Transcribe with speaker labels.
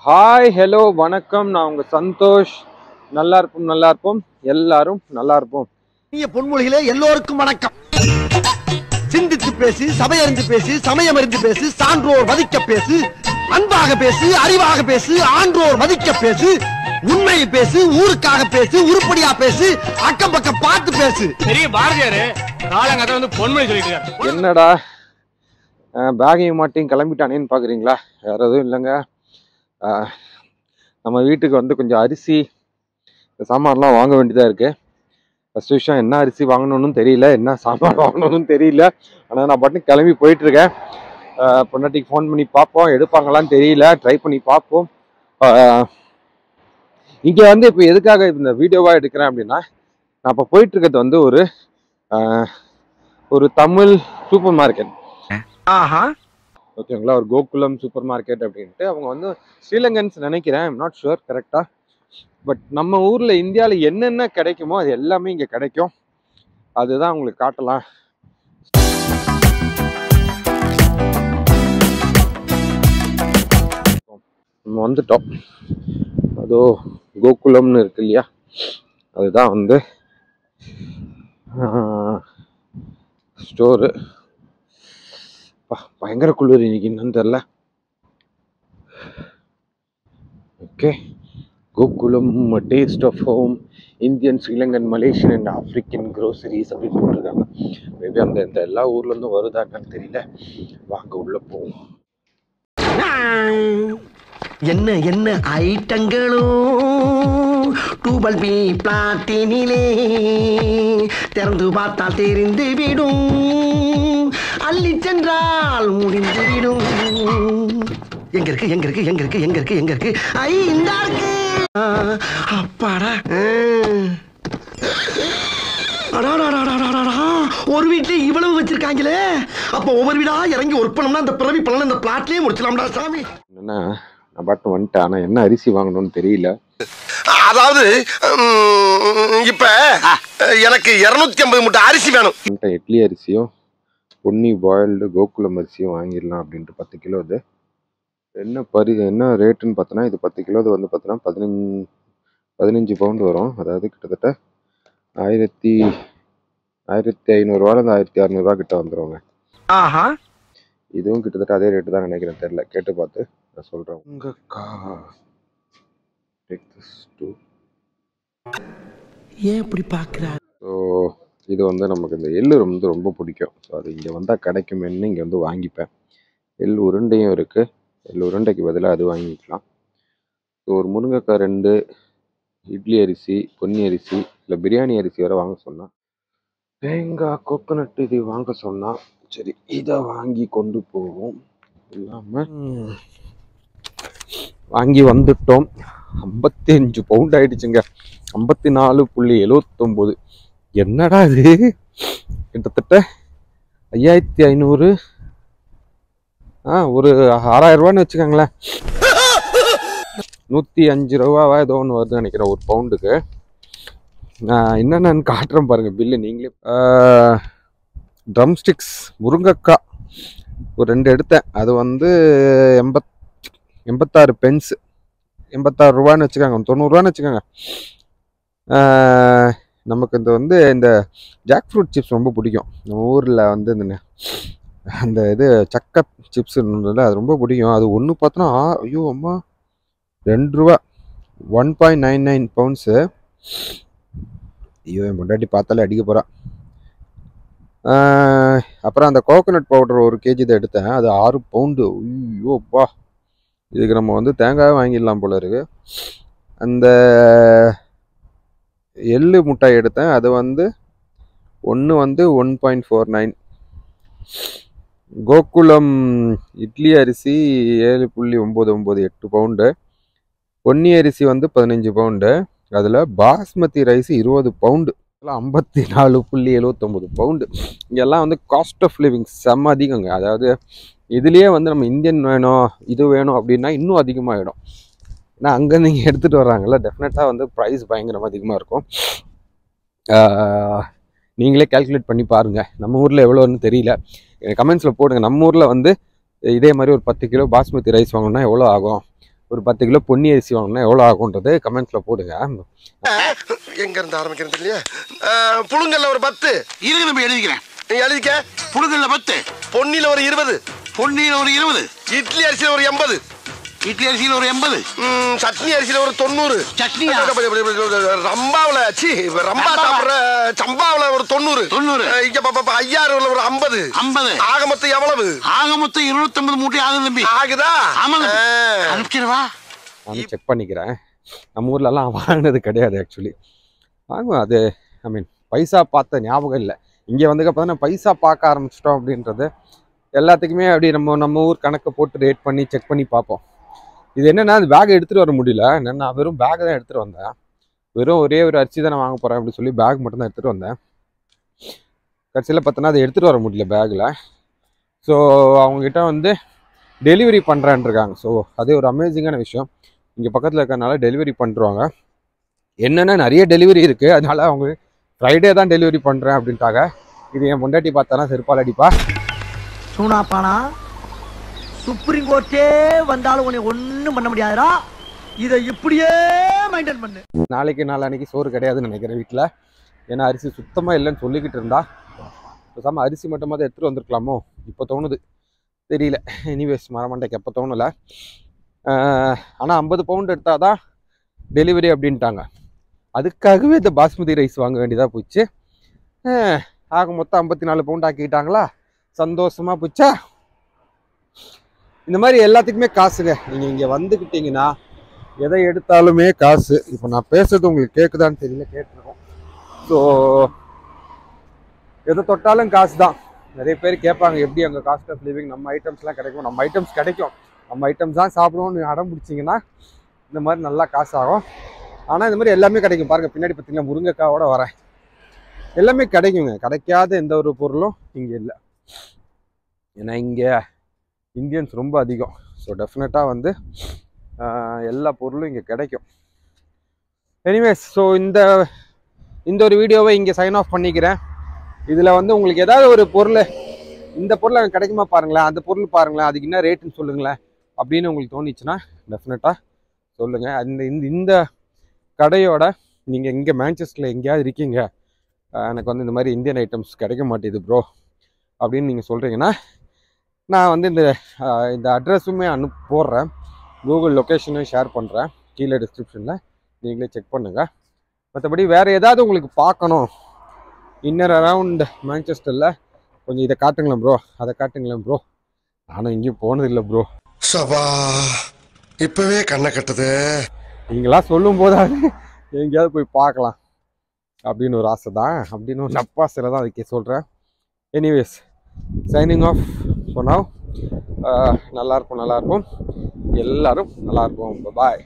Speaker 1: Hi hello வணக்கம். நான் உங்க சந்தோஷ். நல்லா இருப்போம் எல்லாரும் நல்லா இருப்போம்.
Speaker 2: பொன்மொழிகளே எல்லோருக்கும் வணக்கம். சிந்தித்து பேசு, சபையறிந்து பேசு, சமயமறிந்து பேசு, சான்றோர் மதிக்க பேசு, அன்பாக பேசு, அறிவாக பேசு, ஆன்றோர் மதிக்க பேசு, உண்மையை பேசு, ஊருக்காக பேசு, உருப்படியா பேசு, அக்கம் பக்கம் பார்த்து பேசு.
Speaker 3: பெரிய பாரதியாரு காலங்கத்தை வந்து பொன்மொழி சொல்லிட்டு
Speaker 1: என்னடா பேகையும் மாட்டையும் கிளம்பிட்டானேன்னு பார்க்குறீங்களா? வேற எதுவும் இல்லைங்க. நம்ம வீட்டுக்கு வந்து கொஞ்சம் அரிசி சாமான்லாம் வாங்க வேண்டியதாக இருக்குது. ஃபஸ்ட் விஷயம் என்ன அரிசி வாங்கணும்னு தெரியல, என்ன சாமான் வாங்கணும்னு தெரியல. ஆனால் நான் பாட்டுக்கு கிளம்பி போயிட்டுருக்கேன். பொண்டாட்டிக்கு ஃபோன் பண்ணி பார்ப்போம், எடுப்பாங்களான்னு தெரியல, ட்ரை பண்ணி பார்ப்போம். இங்கே வந்து இப்போ எதுக்காக இந்த வீடியோவாக எடுக்கிறேன் அப்படின்னா, நான் இப்போ போயிட்டுருக்கிறது வந்து ஒரு தமிழ் சூப்பர் மார்க்கெட். ஓகேங்களா? ஒரு கோகுலம் சூப்பர் மார்க்கெட் அப்படின்ட்டு. அவங்க வந்து ஸ்ரீலங்கன்ஸ் நினைக்கிறேன், ஐம் நாட் ஷுர் கரெக்டாக. பட் நம்ம ஊரில் இந்தியாவில் என்னென்ன கிடைக்குமோ அது எல்லாமே இங்கே கிடைக்கும். அதுதான் உங்களுக்கு காட்டலாம். நம்ம வந்துட்டோம். அதோ கோகுலம்னு இருக்கு இல்லையா, அதுதான் வந்து ஸ்டோரு. பயங்கர குளிர் இன்னைக்கு, என்னன்னு தெரில. Okay, Gokulam taste of home, Indian, Sri Lankan, Malaysian and African groceries அப்படின்னு போட்டிருக்காங்க. மேபி அந்த எல்லா ஊர்லேருந்தும் வருதான்னு தெரியல. வாங்க உள்ள போவோம்.
Speaker 2: என்ன என்ன ஐட்டங்களும் டூபல் பி பிளாட்டினிலே திறந்து பார்த்தால் தெரிந்து விடும், அள்ளி சென்றால் முடிந்து விடும். எங்க இருக்கு எங்க இருக்கு எங்க இருக்கு எங்க இருக்கு எங்க இருக்கு? ஐ இந்த இருக்கு. அப்பாடா, ஒரு வீட்லயே இவ்வளவு வச்சிருக்காங்களே. அப்ப ஒவ்வொரு வீடா இறங்கி ஒர்க் பண்ணோம்னா அந்த பிறவி பலன் இந்த பிளாட்லயே முடிச்சலாம்டா சாமி.
Speaker 1: என்னன்னா, நான் பாட்டு வந்துட்டேன். ஆனால் என்ன அரிசி வாங்கணும்னு தெரியல.
Speaker 2: அதாவது இப்ப எனக்கு 250 மூட்டை அரிசி வேணும்.
Speaker 1: இட்லி அரிசியும் பொன்னி பாயில்டு கோகுலம் அரிசியும் வாங்கிடலாம் அப்படின்ட்டு 10 கிலோ. இது என்ன ரேட்டுன்னு பார்த்தோன்னா, இது 10 கிலோ வந்து பார்த்தோன்னா 15 பவுண்டு வரும். அதாவது கிட்டத்தட்ட 1500 1600 கிட்ட வந்துடுவாங்க. இதுவும் கிட்டத்தட்ட அதே ரேட்டு தான் நினைக்கிறேன், தெரியல, கேட்டு பார்த்து நான் சொல்கிறேன்.
Speaker 2: ஏன் இப்படி பார்க்குறாரு?
Speaker 1: ஸோ இது வந்து நமக்கு இந்த எள்ளு ரொம்ப பிடிக்கும். ஸோ அது இங்கே வந்தால் கிடைக்குமேன்னு இங்கே வந்து வாங்கிப்பேன். எள் உருண்டையும் இருக்குது. எள் உருண்டைக்கு பதிலாக அது வாங்கிக்கலாம். ஸோ ஒரு முருங்கைக்காய் 2, இட்லி அரிசி, பொன்னி அரிசி, இல்லை பிரியாணி அரிசி வரை வாங்க சொன்னால், தேங்காய், கோகோனட் இது வாங்க சொன்னால், சரி இதை வாங்கி கொண்டு போவோம். இல்லாமல் வாங்கி வந்துட்டோம். 55 பவுண்ட் ஆயிடுச்சுங்க. 54.79. என்னடா இது, கிட்டத்தட்ட 5500, ஒரு 6000 ரூபான்னு வச்சுக்கோங்களேன். 105 ரூபாவா ஏதோ ஒன்று வருதுன்னு நினைக்கிறேன் ஒரு பவுண்டுக்கு. என்னென்னு காட்டுறேன் பாருங்க பில்லு நீங்களே. ட்ரம் ஸ்டிக்ஸ் முருங்கைக்காய் ஒரு 2 எடுத்தேன். அது வந்து 86 பென்ஸ், 86 ரூபான்னு வச்சுக்கோங்க, 90 ரூபான்னு வச்சுக்கோங்க. நமக்கு இந்த ஜாக் ஃப்ரூட் சிப்ஸ் ரொம்ப பிடிக்கும். நம்ம ஊரில் வந்து அந்த இது சக்கை சிப்ஸுன்றதுல அது ரொம்ப பிடிக்கும். அது ஒன்று பார்த்தோன்னா, ஐயோ அம்மா, 2 ரூபா, 1.99 பவுண்ட்ஸு. ஐயோ என் முன்னாடி பார்த்தாலே அடிக்க போகிறான். அப்புறம் அந்த கோகோனட் பவுடர் 1 kg தான் எடுத்தேன். அது 6 பவுண்டு. ஐயோப்பா, இதுக்கு நம்ம வந்து தேங்காய் வாங்கிடலாம் போல இருக்கு. அந்த எள்ளு முட்டாய் எடுத்தேன். அது வந்து 1.49. கோகுலம் இட்லி அரிசி 7.998 பவுண்டு. பொன்னி அரிசி வந்து 15 பவுண்டு. அதில் பாஸ்மதி ரைஸ் 20 பவுண்டு. 54.79 பவுண்டு. இங்கெல்லாம் வந்து காஸ்ட் ஆஃப் லிவிங் செம்ம அதிகங்க. அதாவது இதுலேயே வந்து நம்ம இந்தியன் வேணும், இது வேணும் அப்படின்னா இன்னும் அதிகமாகிடும். ஏன்னா அங்கே நீங்கள் எடுத்துகிட்டு வர்றாங்கல்ல, டெஃபினட்டாக வந்து ப்ரைஸ் பயங்கரமாக அதிகமாக இருக்கும். நீங்களே கால்குலேட் பண்ணி பாருங்கள். நம்ம ஊரில் எவ்வளோன்னு தெரியல, கமெண்ட்ஸில் போடுங்க. நம்ம ஊரில் வந்து இதே மாதிரி ஒரு 10 கிலோ பாஸ்மதி ரைஸ் வாங்கணும்னா எவ்வளோ ஆகும்? ஒரு 10 கிலோ பொன்னி அரிசி வாங்கினா எவ்வளோ ஆகுன்றது கமெண்ட்ஸில் போடுங்க.
Speaker 2: எங்க இருந்து ஆரம்பிக்கிறது இல்லையா? புழுங்கல்ல ஒரு 10
Speaker 4: இருக்கு, நம்ம எழுதிக்கிறேன்.
Speaker 2: நீ எழுதிக்க.
Speaker 4: புழுங்கல்ல 10,
Speaker 2: பொன்னில ஒரு 20,
Speaker 4: பொன்னியில ஒரு 20,
Speaker 2: இட்லி அரிசியில ஒரு 80,
Speaker 4: இட்லி அரிசியில ஒரு 80,
Speaker 2: சட்னி அரிசியில ஒரு 90,
Speaker 4: சட்னியா?
Speaker 2: ரம்பாவுல ரம்பா சாப்பிடுற சம்பாவுல ஒரு 90, இங்க ஐயாறுல ஒரு 50. ஆக மொத்தம் எவ்வளவு?
Speaker 4: ஆக மொத்தம் 250 மூட்டை ஆகுது தம்பி.
Speaker 2: ஆகுதா?
Speaker 4: ஆமாங்க, அனுப்பிச்சிடவா?
Speaker 1: நானும் செக் பண்ணிக்கிறேன். நம்ம ஊர்லலாம் வாங்கினது கிடையாது ஆக்சுவலி. வாங்குவோம் அது. ஐ மீன் பைசா பார்த்த ஞாபகம் இல்லை. இங்கே வந்துக்கப்போ தான் பைசா பார்க்க ஆரம்பிச்சிட்டோம் அப்படின்றது. எல்லாத்துக்குமே அப்படி நம்ம ஊர் கணக்கை போட்டு ரேட் பண்ணி செக் பண்ணி பார்ப்போம். இது என்னென்னா, அது பேக்கை எடுத்துகிட்டு வர முடியல. நான் வெறும் பேக்கை தான் எடுத்துகிட்டு வந்தேன். வெறும் ஒரே ஒரு அரிசி தானே வாங்க போகிறேன் அப்படின்னு சொல்லி பேக் மட்டும் தான் எடுத்துகிட்டு வந்தேன். கடைசியில் பார்த்தோன்னா அதை எடுத்துகிட்டு வர முடியல பேக்கில். ஸோ அவங்ககிட்ட வந்து டெலிவரி பண்ணுறேன்ருக்காங்க. ஸோ அதே ஒரு அமேசிங்கான விஷயம். இங்கே பக்கத்தில் இருக்கிறதுனால டெலிவரி பண்ணுறாங்க. என்னென்னா நிறைய டெலிவரி இருக்குது. அதனால அவங்க ஃப்ரைடே தான் டெலிவரி பண்ணுறேன் அப்படின்ட்டாங்க. இது என் முண்டாட்டி பார்த்தானா செருப்பால் அடிப்பா.
Speaker 5: சூனாப்பானா, சுப்ரீம் கோர்ட்டே வந்தாலும் உன்னை ஒன்றும் பண்ண முடியாதுடா. இதை இப்படியே மெயின்டைன் பண்ணு.
Speaker 1: நாளைக்கு சோறு கிடையாதுன்னு நினைக்கிறேன் வீட்டில். ஏன்னா அரிசி சுத்தமாக இல்லைன்னு சொல்லிக்கிட்டு இருந்தா. பேசாமல் அரிசி மட்டுமாவது எடுத்துகிட்டு வந்திருக்கலாமோ இப்போ தோணுது. தெரியல. எனிவேஸ் மரமண்டைக்கு எப்போ தோணலை. ஆனால் 50 பவுண்ட் எடுத்தால் தான் டெலிவரி அப்படின்ட்டாங்க. அதுக்காகவே இந்த பாஸ்மதி ரைஸ் வாங்க வேண்டியதாக போச்சு. ஆக மொத்தம் 54 பவுண்ட் ஆக்கிட்டாங்களா? சந்தோஷமாக போச்சா? இந்த மாதிரி எல்லாத்துக்குமே காசுங்க. நீங்கள் இங்கே வந்துக்கிட்டீங்கன்னா எதை எடுத்தாலுமே காசு. இப்போ நான் பேசுறது உங்களுக்கு கேட்குதான்னு தெரியல, கேட்டுருக்கோம். ஸோ எதை தொட்டாலும் காசு தான். நிறைய பேர் கேட்பாங்க எப்படி அங்கே காஸ்ட் ஆஃப் லிவிங் நம்ம ஐட்டம்ஸ்லாம் கிடைக்கும். நம்ம ஐட்டம்ஸ் கிடைக்கும். நம்ம ஐட்டம்ஸ் தான் சாப்பிடுவோம்னு அடம் பிடிச்சிங்கன்னா இந்த மாதிரி நல்லா காசு ஆகும். ஆனால் இந்த மாதிரி எல்லாமே கிடைக்கும். பாருங்கள் பின்னாடி பார்த்தீங்கன்னா முருங்கைக்காவோட வரேன். எல்லாமே கிடைக்குங்க. கிடைக்காத எந்த ஒரு பொருளும் இங்கே இல்லை. ஏன்னா இங்கே இந்தியன்ஸ் ரொம்ப அதிகம். ஸோ டெஃபினட்டாக வந்து எல்லா பொருளும் இங்கே கிடைக்கும். எனிவேஸ், ஸோ இந்த ஒரு வீடியோவை இங்கே சைன் ஆஃப் பண்ணிக்கிறேன். இதில் வந்து உங்களுக்கு ஏதாவது ஒரு பொருள், இந்த பொருள் அங்கே கிடைக்குமா பாருங்களேன், அந்த பொருள் பாருங்களேன், அதுக்கு என்ன ரேட்டுன்னு சொல்லுங்களேன் அப்படின்னு உங்களுக்கு தோணிச்சுன்னா டெஃபினட்டாக சொல்லுங்கள். இந்த கடையோட நீங்கள் இங்கே மேன்செஸ்டரில் எங்கேயாவது இருக்கீங்க, எனக்கு வந்து இந்த மாதிரி இந்தியன் ஐட்டம்ஸ் கிடைக்க மாட்டேது ப்ரோ அப்படின்னு நீங்கள் சொல்கிறீங்கன்னா நான் வந்து இந்த அட்ரஸுமே போடுறேன். கூகுள் லொக்கேஷனும் ஷேர் பண்ணுறேன் கீழே டிஸ்கிரிப்ஷனில். நீங்களே செக் பண்ணுங்கள். மற்றபடி வேறு ஏதாவது உங்களுக்கு பார்க்கணும் இன்னர் அரவுண்ட் மேன்செஸ்டரில், கொஞ்சம் இதை காட்டுங்களேன் ப்ரோ, அதை காட்டுங்களேன் ப்ரோ. நானும் எங்கேயும் போனதில்லை ப்ரோ.
Speaker 2: சபா இப்பவே கண்ணை கட்டுது.
Speaker 1: நீங்களா சொல்லும் போதாவது எங்கேயாவது போய் பார்க்கலாம் அப்படின்னு ஒரு ஆசை தான். அப்படின்னு ஒரு நப்பாசையில் தான் அதுக்கே சொல்கிறேன். Anyways, signing off for now. நல்லாயிருக்கும். எல்லோரும் நல்லாயிருக்கும். பாய்.